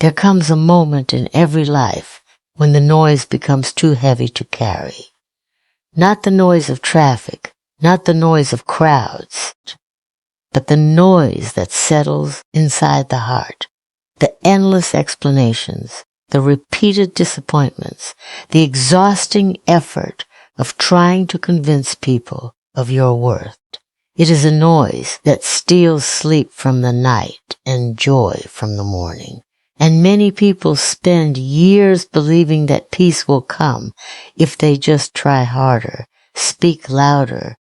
There comes a moment in every life when the noise becomes too heavy to carry. Not the noise of traffic, not the noise of crowds, but the noise that settles inside the heart. The endless explanations, the repeated disappointments, the exhausting effort of trying to convince people of your worth. It is a noise that steals sleep from the night and joy from the morning. And many people spend years believing that peace will come if they just try harder, speak louder,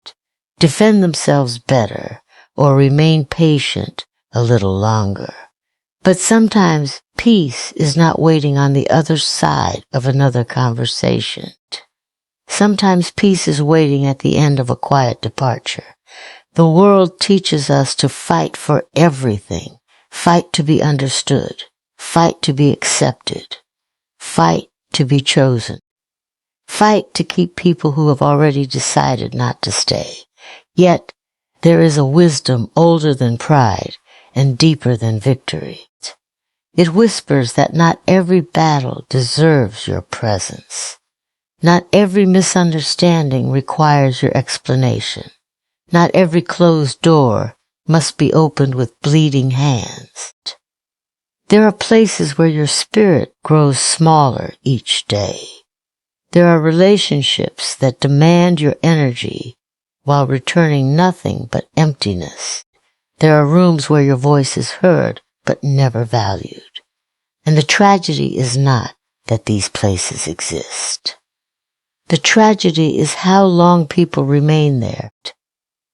defend themselves better, or remain patient a little longer. But sometimes peace is not waiting on the other side of another conversation. Sometimes peace is waiting at the end of a quiet departure. The world teaches us to fight for everything, fight to be understood, fight to be accepted, fight to be chosen, fight to keep people who have already decided not to stay. Yet there is a wisdom older than pride and deeper than victory. It whispers that not every battle deserves your presence. Not every misunderstanding requires your explanation. Not every closed door must be opened with bleeding hands. There are places where your spirit grows smaller each day. There are relationships that demand your energy while returning nothing but emptiness. There are rooms where your voice is heard but never valued. And the tragedy is not that these places exist. The tragedy is how long people remain there,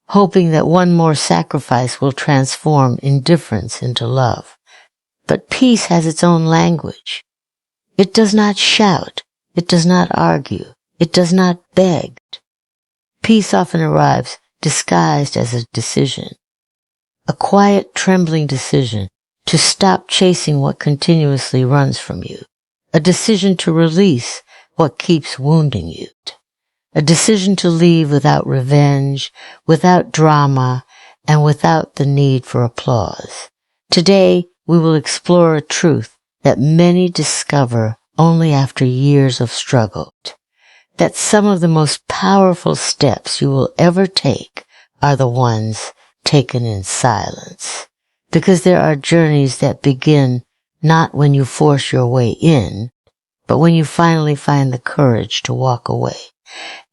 hoping that one more sacrifice will transform indifference into love. But peace has its own language. It does not shout. It does not argue. It does not beg. Peace often arrives disguised as a decision, a quiet, trembling decision to stop chasing what continuously runs from you, a decision to release what keeps wounding you, a decision to leave without revenge, without drama, and without the need for applause. Today, we will explore a truth that many discover only after years of struggle, that some of the most powerful steps you will ever take are the ones taken in silence. Because there are journeys that begin not when you force your way in, but when you finally find the courage to walk away.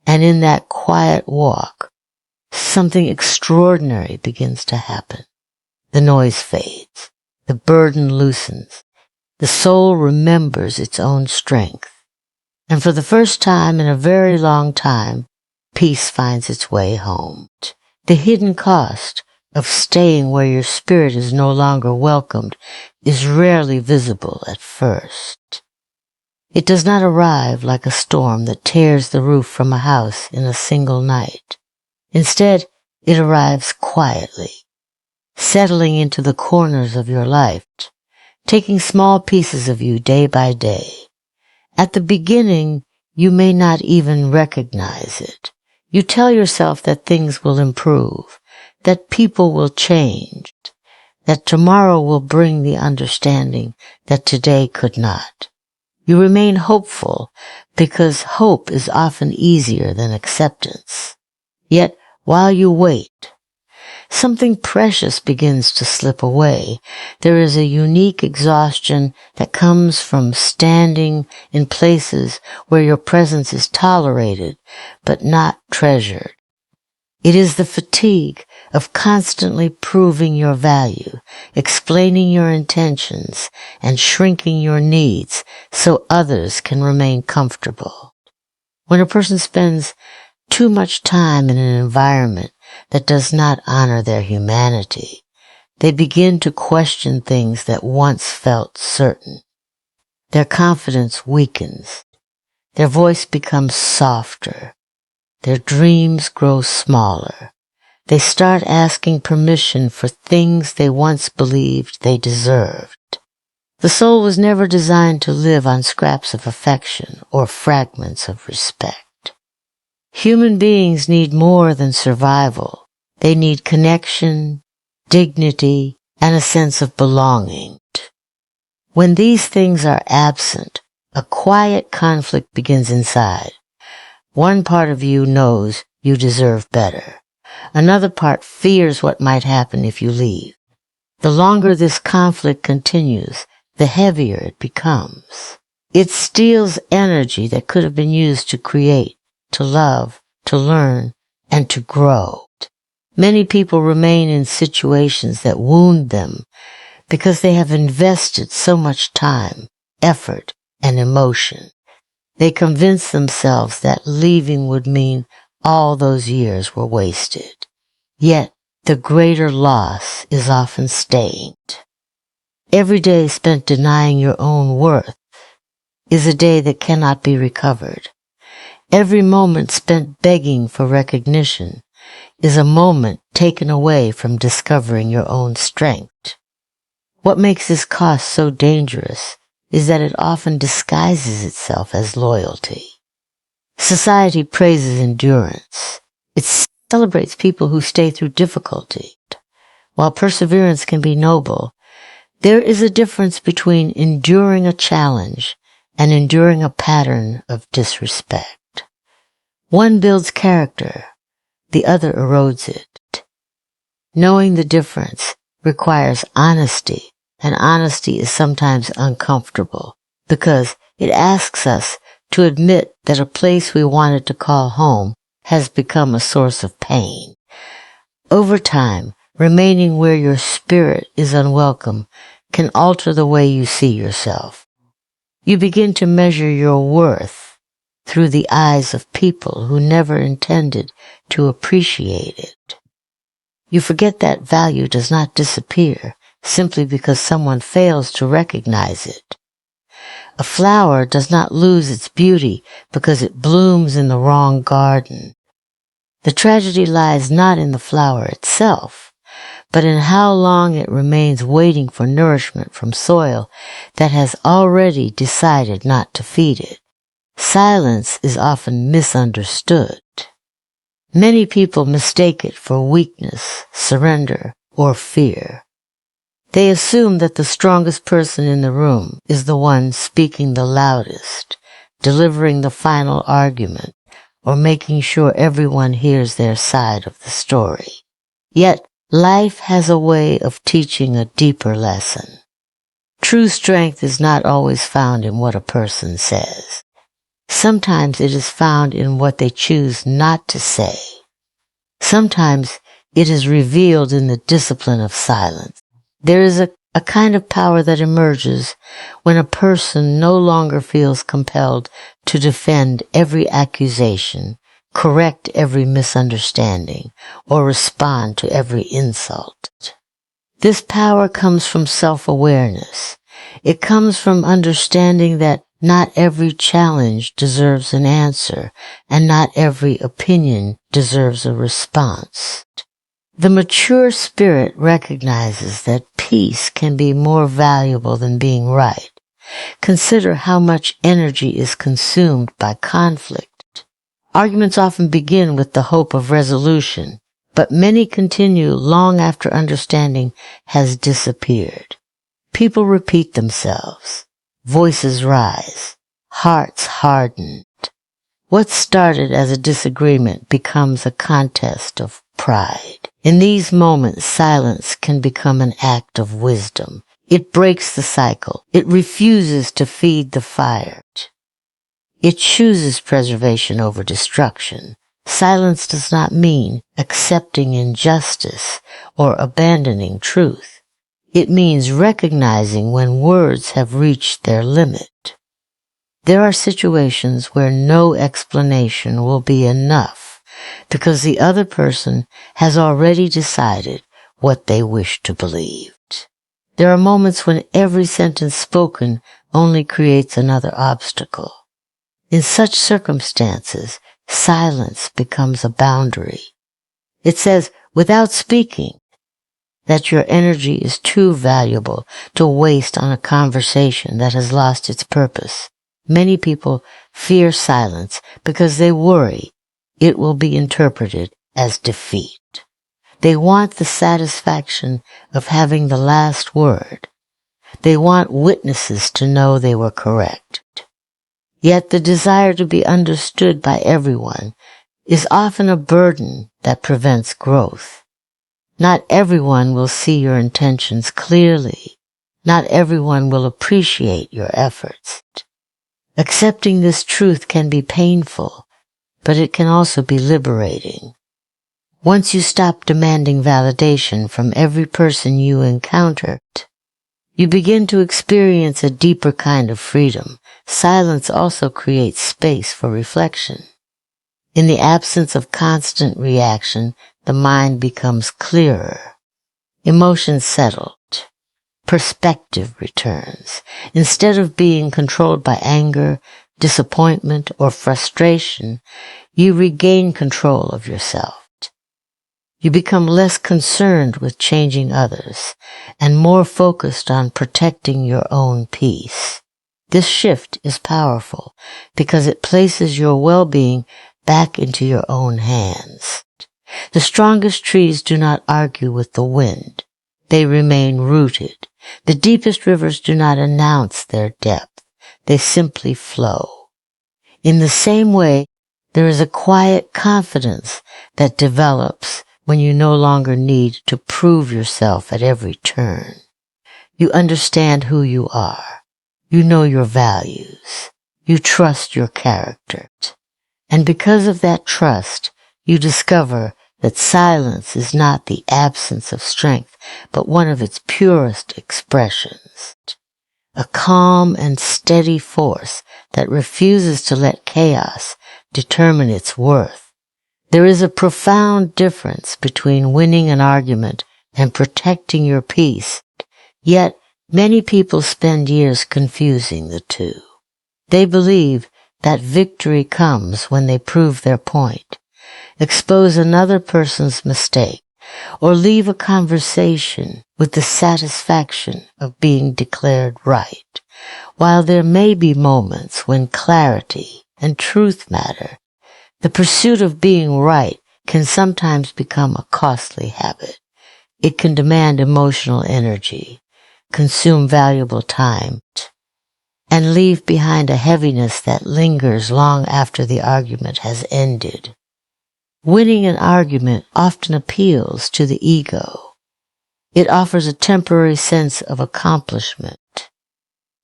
And in that quiet walk, something extraordinary begins to happen. The noise fades. The burden loosens. The soul remembers its own strength. And for the first time in a very long time, peace finds its way home. The hidden cost of staying where your spirit is no longer welcomed is rarely visible at first. It does not arrive like a storm that tears the roof from a house in a single night. Instead, it arrives quietly, settling into the corners of your life, taking small pieces of you day by day. At the beginning, you may not even recognize it. You tell yourself that things will improve, that people will change, that tomorrow will bring the understanding that today could not. You remain hopeful because hope is often easier than acceptance. Yet, while you wait, something precious begins to slip away. There is a unique exhaustion that comes from standing in places where your presence is tolerated but not treasured. It is the fatigue of constantly proving your value, explaining your intentions, and shrinking your needs so others can remain comfortable. When a person spends too much time in an environment that does not honor their humanity, they begin to question things that once felt certain. Their confidence weakens. Their voice becomes softer. Their dreams grow smaller. They start asking permission for things they once believed they deserved. The soul was never designed to live on scraps of affection or fragments of respect. Human beings need more than survival. They need connection, dignity, and a sense of belonging. When these things are absent, a quiet conflict begins inside. One part of you knows you deserve better. Another part fears what might happen if you leave. The longer this conflict continues, the heavier it becomes. It steals energy that could have been used to create, to love, to learn, and to grow. Many people remain in situations that wound them because they have invested so much time, effort, and emotion. They convince themselves that leaving would mean all those years were wasted. Yet, the greater loss is often staying. Every day spent denying your own worth is a day that cannot be recovered. Every moment spent begging for recognition is a moment taken away from discovering your own strength. What makes this cost so dangerous is that it often disguises itself as loyalty. Society praises endurance. It celebrates people who stay through difficulty. While perseverance can be noble, there is a difference between enduring a challenge and enduring a pattern of disrespect. One builds character, the other erodes it. Knowing the difference requires honesty, and honesty is sometimes uncomfortable because it asks us to admit that a place we wanted to call home has become a source of pain. Over time, remaining where your spirit is unwelcome can alter the way you see yourself. You begin to measure your worth through the eyes of people who never intended to appreciate it. You forget that value does not disappear simply because someone fails to recognize it. A flower does not lose its beauty because it blooms in the wrong garden. The tragedy lies not in the flower itself, but in how long it remains waiting for nourishment from soil that has already decided not to feed it. Silence is often misunderstood. Many people mistake it for weakness, surrender, or fear. They assume that the strongest person in the room is the one speaking the loudest, delivering the final argument, or making sure everyone hears their side of the story. Yet, life has a way of teaching a deeper lesson. True strength is not always found in what a person says. Sometimes it is found in what they choose not to say. Sometimes it is revealed in the discipline of silence. There is a kind of power that emerges when a person no longer feels compelled to defend every accusation, correct every misunderstanding, or respond to every insult. This power comes from self-awareness. It comes from understanding that not every challenge deserves an answer, and not every opinion deserves a response. The mature spirit recognizes that peace can be more valuable than being right. Consider how much energy is consumed by conflict. Arguments often begin with the hope of resolution, but many continue long after understanding has disappeared. People repeat themselves. Voices rise. Hearts harden. What started as a disagreement becomes a contest of pride. In these moments, silence can become an act of wisdom. It breaks the cycle. It refuses to feed the fire. It chooses preservation over destruction. Silence does not mean accepting injustice or abandoning truth. It means recognizing when words have reached their limit. There are situations where no explanation will be enough because the other person has already decided what they wish to believe. There are moments when every sentence spoken only creates another obstacle. In such circumstances, silence becomes a boundary. It says, without speaking, that your energy is too valuable to waste on a conversation that has lost its purpose. Many people fear silence because they worry it will be interpreted as defeat. They want the satisfaction of having the last word. They want witnesses to know they were correct. Yet the desire to be understood by everyone is often a burden that prevents growth. Not everyone will see your intentions clearly. Not everyone will appreciate your efforts. Accepting this truth can be painful, but it can also be liberating. Once you stop demanding validation from every person you encounter, you begin to experience a deeper kind of freedom. Silence also creates space for reflection. In the absence of constant reaction, the mind becomes clearer. Emotions settle. Perspective returns. Instead of being controlled by anger, disappointment, or frustration, you regain control of yourself. You become less concerned with changing others and more focused on protecting your own peace. This shift is powerful because it places your well-being back into your own hands. The strongest trees do not argue with the wind. They remain rooted. The deepest rivers do not announce their depth. They simply flow. In the same way, there is a quiet confidence that develops when you no longer need to prove yourself at every turn. You understand who you are. You know your values. You trust your character. And because of that trust, you discover that silence is not the absence of strength, but one of its purest expressions. A calm and steady force that refuses to let chaos determine its worth. There is a profound difference between winning an argument and protecting your peace, yet many people spend years confusing the two. They believe that victory comes when they prove their point, expose another person's mistake, or leave a conversation with the satisfaction of being declared right. While there may be moments when clarity and truth matter, the pursuit of being right can sometimes become a costly habit. It can demand emotional energy, consume valuable time, and leave behind a heaviness that lingers long after the argument has ended. Winning an argument often appeals to the ego. It offers a temporary sense of accomplishment.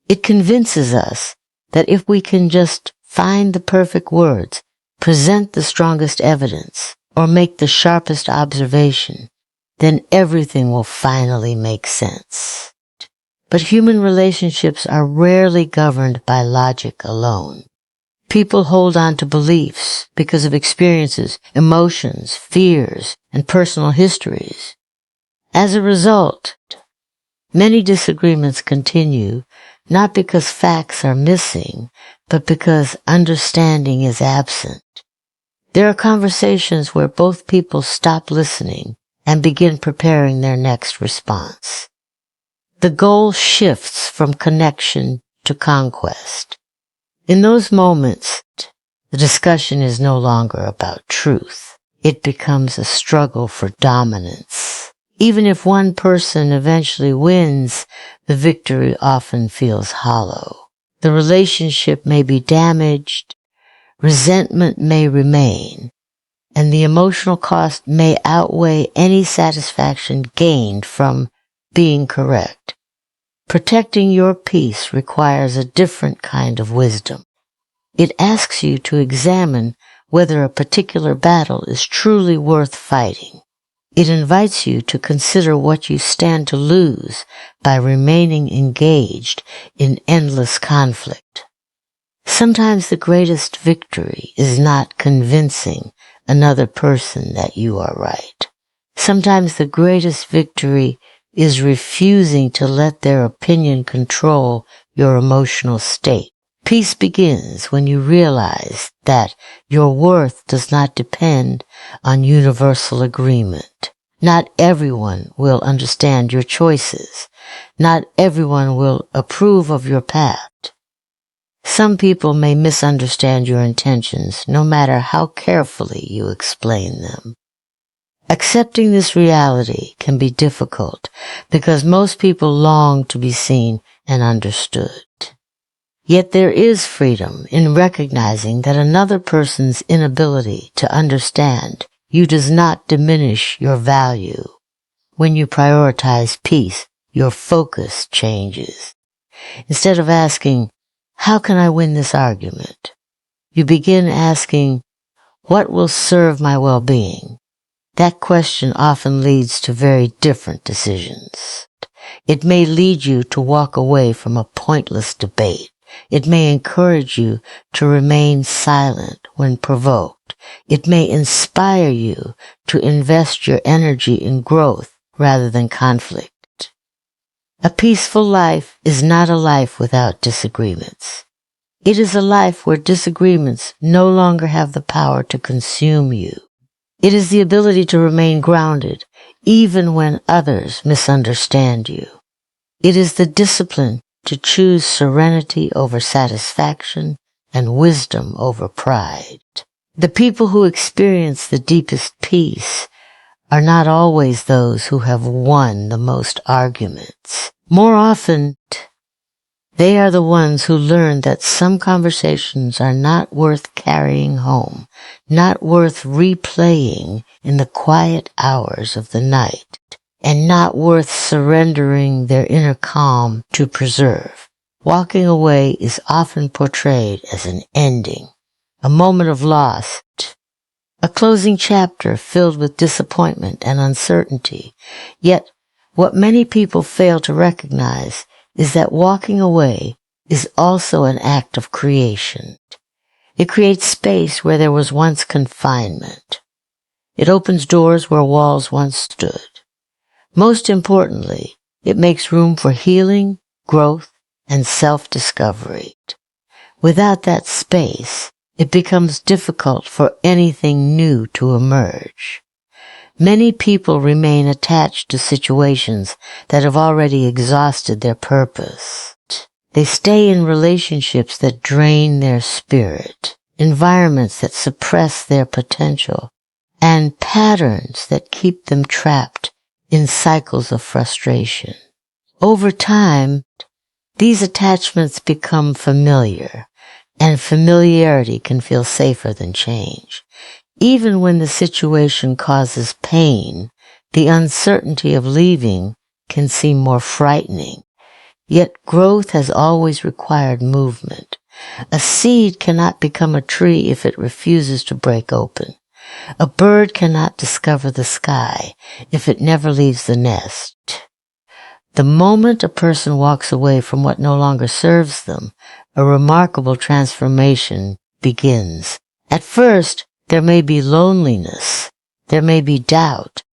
It convinces us that if we can just find the perfect words, present the strongest evidence, or make the sharpest observation, then everything will finally make sense. But human relationships are rarely governed by logic alone. People hold on to beliefs because of experiences, emotions, fears, and personal histories. As a result, many disagreements continue not because facts are missing, but because understanding is absent. There are conversations where both people stop listening and begin preparing their next response. The goal shifts from connection to conquest. In those moments, the discussion is no longer about truth. It becomes a struggle for dominance. Even if one person eventually wins, the victory often feels hollow. The relationship may be damaged, resentment may remain, and the emotional cost may outweigh any satisfaction gained from being correct. Protecting your peace requires a different kind of wisdom. It asks you to examine whether a particular battle is truly worth fighting. It invites you to consider what you stand to lose by remaining engaged in endless conflict. Sometimes the greatest victory is not convincing another person that you are right. Sometimes the greatest victory is refusing to let their opinion control your emotional state. Peace begins when you realize that your worth does not depend on universal agreement. Not everyone will understand your choices. Not everyone will approve of your path. Some people may misunderstand your intentions no matter how carefully you explain them. Accepting this reality can be difficult because most people long to be seen and understood. Yet there is freedom in recognizing that another person's inability to understand you does not diminish your value. When you prioritize peace, your focus changes. Instead of asking, "How can I win this argument?" you begin asking, "What will serve my well-being?" That question often leads to very different decisions. It may lead you to walk away from a pointless debate. It may encourage you to remain silent when provoked. It may inspire you to invest your energy in growth rather than conflict. A peaceful life is not a life without disagreements. It is a life where disagreements no longer have the power to consume you. It is the ability to remain grounded even when others misunderstand you. It is the discipline to choose serenity over satisfaction and wisdom over pride. The people who experience the deepest peace are not always those who have won the most arguments. More often, they are the ones who learn that some conversations are not worth carrying home, not worth replaying in the quiet hours of the night, and not worth surrendering their inner calm to preserve. Walking away is often portrayed as an ending, a moment of loss, a closing chapter filled with disappointment and uncertainty. Yet, what many people fail to recognize is that walking away is also an act of creation. It creates space where there was once confinement. It opens doors where walls once stood. Most importantly, it makes room for healing, growth, and self-discovery. Without that space, it becomes difficult for anything new to emerge. Many people remain attached to situations that have already exhausted their purpose. They stay in relationships that drain their spirit, environments that suppress their potential, and patterns that keep them trapped in cycles of frustration. Over time, these attachments become familiar, and familiarity can feel safer than change. Even when the situation causes pain, the uncertainty of leaving can seem more frightening. Yet growth has always required movement. A seed cannot become a tree if it refuses to break open. A bird cannot discover the sky if it never leaves the nest. The moment a person walks away from what no longer serves them, a remarkable transformation begins. At first, there may be loneliness, there may be doubt,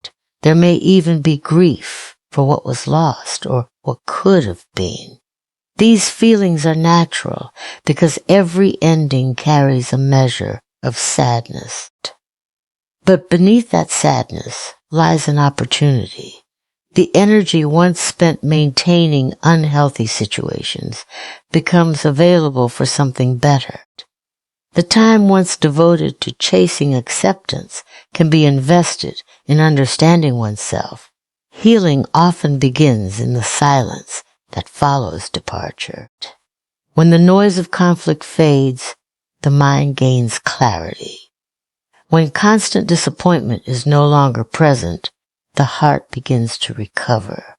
there may even be grief for what was lost or what could have been. These feelings are natural because every ending carries a measure of sadness. But beneath that sadness lies an opportunity. The energy once spent maintaining unhealthy situations becomes available for something better. The time once devoted to chasing acceptance can be invested in understanding oneself. Healing often begins in the silence that follows departure. When the noise of conflict fades, the mind gains clarity. When constant disappointment is no longer present, the heart begins to recover.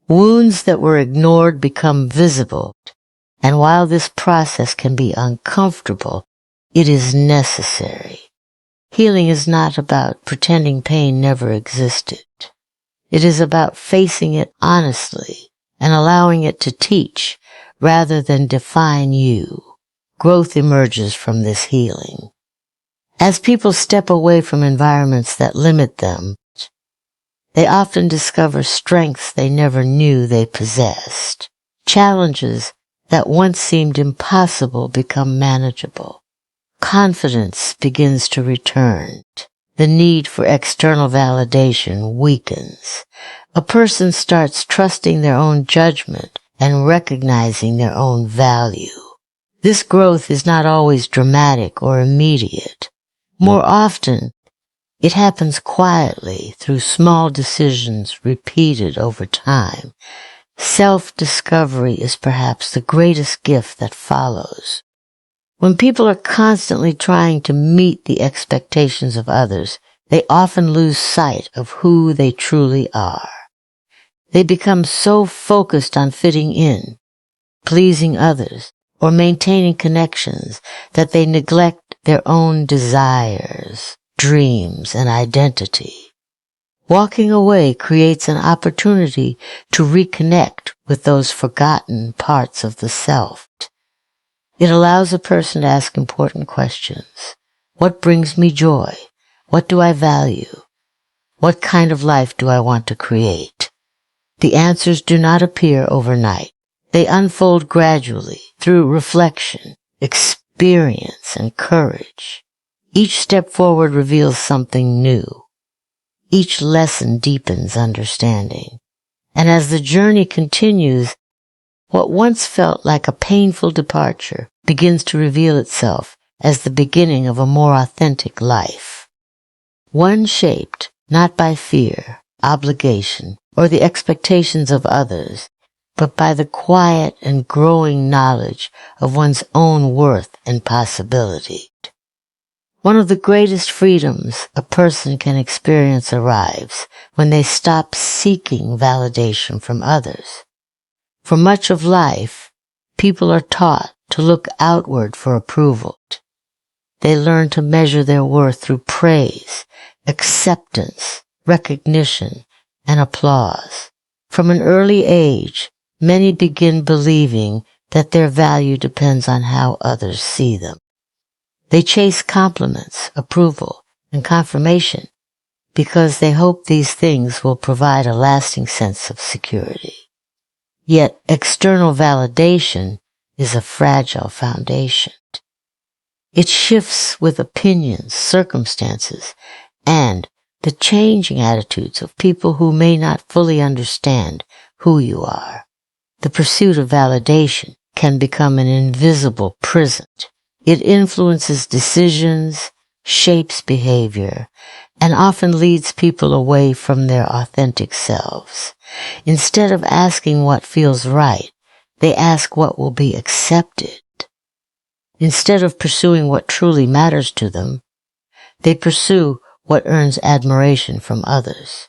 Wounds that were ignored become visible, and while this process can be uncomfortable, it is necessary. Healing is not about pretending pain never existed. It is about facing it honestly and allowing it to teach rather than define you. Growth emerges from this healing. As people step away from environments that limit them, they often discover strengths they never knew they possessed. Challenges that once seemed impossible become manageable. Confidence begins to return. The need for external validation weakens. A person starts trusting their own judgment and recognizing their own value. This growth is not always dramatic or immediate. More often, It happens quietly through small decisions repeated over time. Self-discovery is perhaps the greatest gift that follows. When people are constantly trying to meet the expectations of others, they often lose sight of who they truly are. They become so focused on fitting in, pleasing others, or maintaining connections that they neglect their own desires, dreams, and identity. Walking away creates an opportunity to reconnect with those forgotten parts of the self. It allows a person to ask important questions. What brings me joy? What do I value? What kind of life do I want to create? The answers do not appear overnight. They unfold gradually through reflection, experience, and courage. Each step forward reveals something new. Each lesson deepens understanding. And as the journey continues, what once felt like a painful departure begins to reveal itself as the beginning of a more authentic life. One shaped not by fear, obligation, or the expectations of others, but by the quiet and growing knowledge of one's own worth and possibility. One of the greatest freedoms a person can experience arrives when they stop seeking validation from others. For much of life, people are taught to look outward for approval. They learn to measure their worth through praise, acceptance, recognition, and applause. From an early age, many begin believing that their value depends on how others see them. They chase compliments, approval, and confirmation because they hope these things will provide a lasting sense of security. Yet external validation is a fragile foundation. It shifts with opinions, circumstances, and the changing attitudes of people who may not fully understand who you are. The pursuit of validation can become an invisible prison. It influences decisions, shapes behavior, and often leads people away from their authentic selves. Instead of asking what feels right, they ask what will be accepted. Instead of pursuing what truly matters to them, they pursue what earns admiration from others.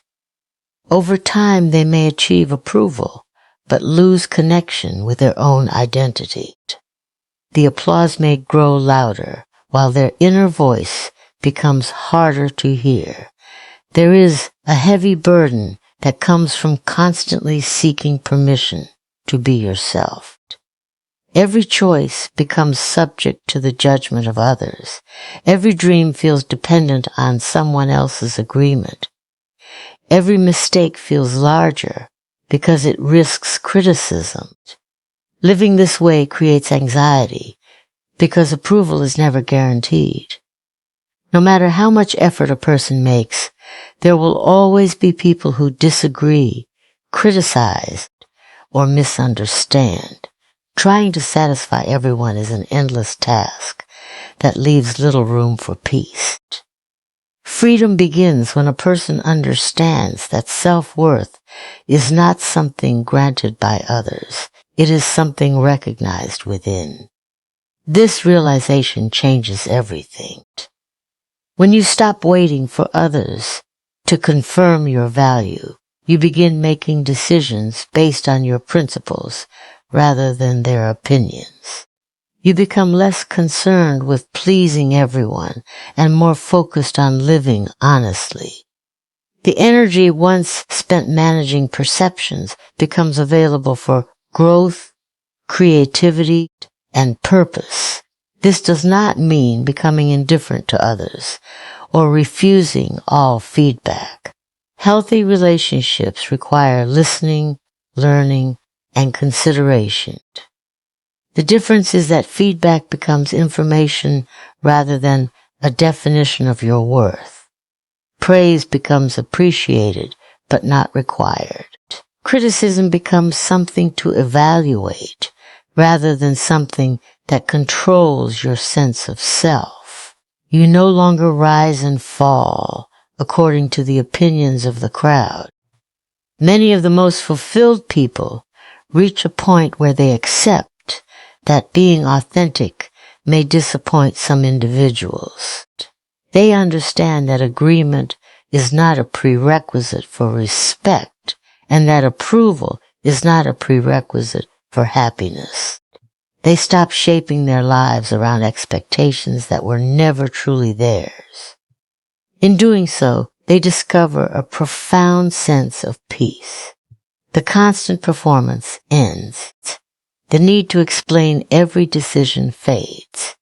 Over time, they may achieve approval, but lose connection with their own identity. The applause may grow louder, while their inner voice becomes harder to hear. There is a heavy burden that comes from constantly seeking permission to be yourself. Every choice becomes subject to the judgment of others. Every dream feels dependent on someone else's agreement. Every mistake feels larger because it risks criticism. Living this way creates anxiety because approval is never guaranteed. No matter how much effort a person makes, there will always be people who disagree, criticize, or misunderstand. Trying to satisfy everyone is an endless task that leaves little room for peace. Freedom begins when a person understands that self-worth is not something granted by others. It is something recognized within. This realization changes everything. When you stop waiting for others to confirm your value, you begin making decisions based on your principles rather than their opinions. You become less concerned with pleasing everyone and more focused on living honestly. The energy once spent managing perceptions becomes available for growth, creativity, and purpose. This does not mean becoming indifferent to others or refusing all feedback. Healthy relationships require listening, learning, and consideration. The difference is that feedback becomes information rather than a definition of your worth. Praise becomes appreciated but not required. Criticism becomes something to evaluate rather than something that controls your sense of self. You no longer rise and fall according to the opinions of the crowd. Many of the most fulfilled people reach a point where they accept that being authentic may disappoint some individuals. They understand that agreement is not a prerequisite for respect, and that approval is not a prerequisite for happiness. They stop shaping their lives around expectations that were never truly theirs. In doing so, they discover a profound sense of peace. The constant performance ends. The need to explain every decision fades.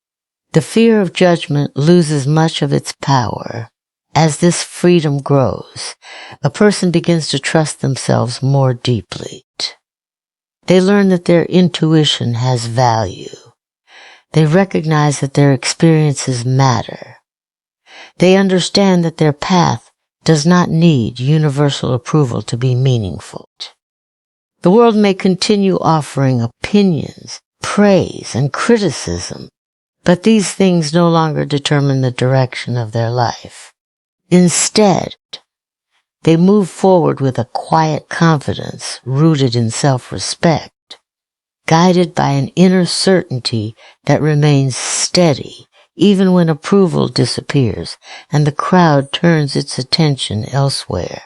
The fear of judgment loses much of its power. As this freedom grows, a person begins to trust themselves more deeply. They learn that their intuition has value. They recognize that their experiences matter. They understand that their path does not need universal approval to be meaningful. The world may continue offering opinions, praise, and criticism, but these things no longer determine the direction of their life. Instead, they move forward with a quiet confidence rooted in self-respect, guided by an inner certainty that remains steady even when approval disappears and the crowd turns its attention elsewhere.